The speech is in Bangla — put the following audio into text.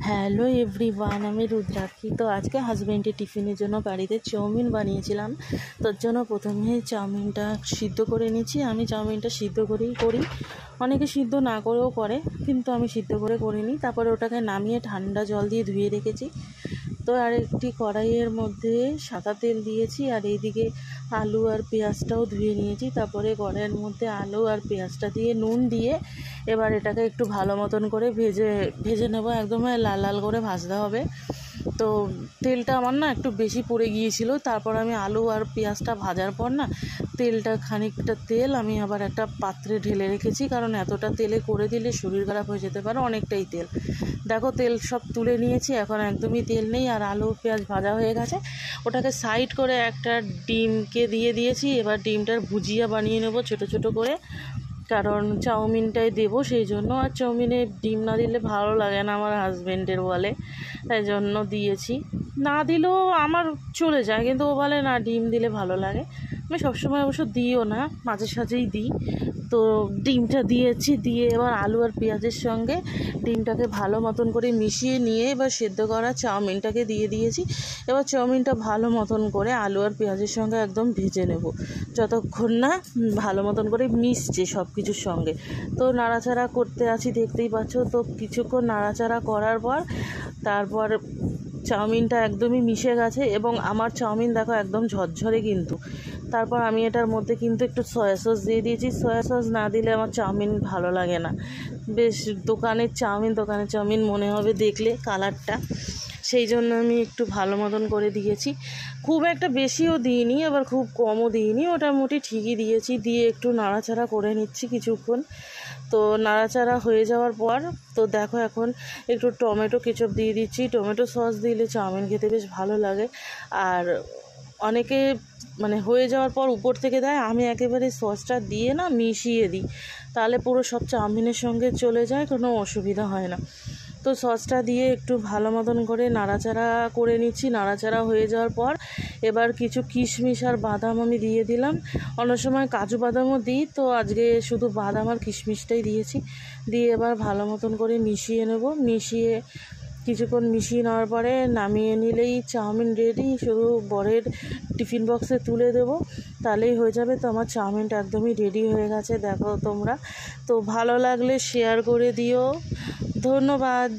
হ্যালো এভরিওয়ান, আমি রুদ্রাক্ষী। তো আজকে হাজব্যান্ডের টিফিনের জন্য বাড়িতে চাউমিন বানিয়েছিলাম। তার জন্য প্রথমে চাউমিনটা সিদ্ধ করে নিচ্ছি। আমি চাউমিনটা সিদ্ধ করেই করি, অনেকে সিদ্ধ না করেও করে, কিন্তু আমি সিদ্ধ করে করিনি। তারপরে ওটাকে নামিয়ে ঠান্ডা জল দিয়ে ধুয়ে রেখেছি। তো আর একটি কড়াইয়ের মধ্যে সাদা তেল দিয়েছি, আর এইদিকে আলু আর পেঁয়াজটাও ধুয়ে নিয়েছি। তারপরে কড়াইয়ের মধ্যে আলু আর পেঁয়াজটা দিয়ে নুন দিয়ে এবার এটাকে একটু ভালো মতন করে ভেজে নেব। একদম লাল লাল করে ভাজতে হবে। তো তেলটা আমার না একটু বেশি পড়ে গিয়েছিল। তারপর আমি আলু আর পেঁয়াজটা ভাজার পর না খানিকটা তেল আমি আবার একটা পাত্রে ঢেলে রেখেছি, কারণ এতটা তেলে করে দিলে শরীর খারাপ হয়ে যেতে পারে। অনেকটাই তেল, দেখো তেল সব তুলে নিয়েছি, এখন একদমই তেল নেই। আর আলু পেঁয়াজ ভাজা হয়ে গেছে, ওটাকে সাইড করে একটা ডিমকে দিয়ে দিয়েছি। এবার ডিমটার ভুজিয়া বানিয়ে নেব ছোটো ছোটো করে, কারণ চাউমিনটাই দেবো সেই জন্য। আর চাউমিনে ডিম না দিলে ভালো লাগে না, আমার হাজব্যান্ডের বলে, তাই জন্য দিয়েছি। না দিলেও আমার চলে যায়, কিন্তু ও বলে না ডিম দিলে ভালো লাগে। আমি সবসময় অবশ্য দিও না, মাঝে সাঝেই দিই। তো ডিমটা দিয়েছি, দিয়ে এবার আলু আর পেঁয়াজের সঙ্গে ডিমটাকে ভালো মতন করে মিশিয়ে নিয়ে এবার সেদ্ধ করা চাউমিনটাকে দিয়ে দিয়েছি। এবার চাউমিনটা ভালো মতন করে আলু আর পেঁয়াজের সঙ্গে একদম ভেজে নেব, যতক্ষণ না ভালো মতন করে মিশছে সব কিছুর সঙ্গে। তো নাড়াচাড়া করতে আছি, দেখতেই পাচ্ছ। তো কিছুক্ষণ নাড়াচাড়া করার পর তারপর চাউমিনটা একদমই মিশে গেছে, এবং আমার চাউমিন দেখো একদম ঝরঝরে কিন্তু। তারপর আমি এটার মধ্যে কিন্তু একটু সয়া সস দিয়ে দিয়েছি। সয়া সস না দিলে আমার চাউমিন ভালো লাগে না, বেশ দোকানের চাউমিন মনে হবে দেখলে কালারটা, সেই জন্য আমি একটু ভালো মতন করে দিয়েছি। খুব একটা বেশিও দিইনি, আবার খুব কমও দিইনি, মোটামুটি ঠিকই দিয়েছি। দিয়ে একটু নাড়াচাড়া করে নিচ্ছি কিছুক্ষণ। তো নাড়াচাড়া হয়ে যাওয়ার পর তো দেখো এখন একটু টমেটো কেচাপ দিয়ে দিচ্ছি। টমেটো সস দিলে চাউমিন খেতে বেশ ভালো লাগে। আর অনেকে হয়ে যাওয়ার পর উপর থেকে দেয়, আমি একেবারে সসটা দিয়ে না মিশিয়ে দিই, তাহলে পুরো সব চাউমিনের সঙ্গে চলে যায়, কোনো অসুবিধা হয় না। তো সসটা দিয়ে একটু ভালো মতন করে নাড়াচাড়া করে নিচ্ছি। নাড়াচাড়া হয়ে যাওয়ার পর এবার কিছু কিশমিশ আর বাদাম আমি দিয়ে দিলাম। অন্য সময় কাজু বাদামও দিই, তো আজকে শুধু বাদাম আর কিশমিশটাই দিয়েছি। দিয়ে এবার ভালো মতন করে মিশিয়ে নেব। কিছুক্ষণ মিশিয়ে নেওয়ার পরে নামিয়ে নিলেই চাউমিন রেডি। শুধু বরের টিফিন বক্সে তুলে দেবো, তাহলেই হয়ে যাবে। তো আমার চাউমিনটা একদমই রেডি হয়ে গেছে, দেখো তোমরা। তো ভালো লাগলে শেয়ার করে দিও। ধন্যবাদ।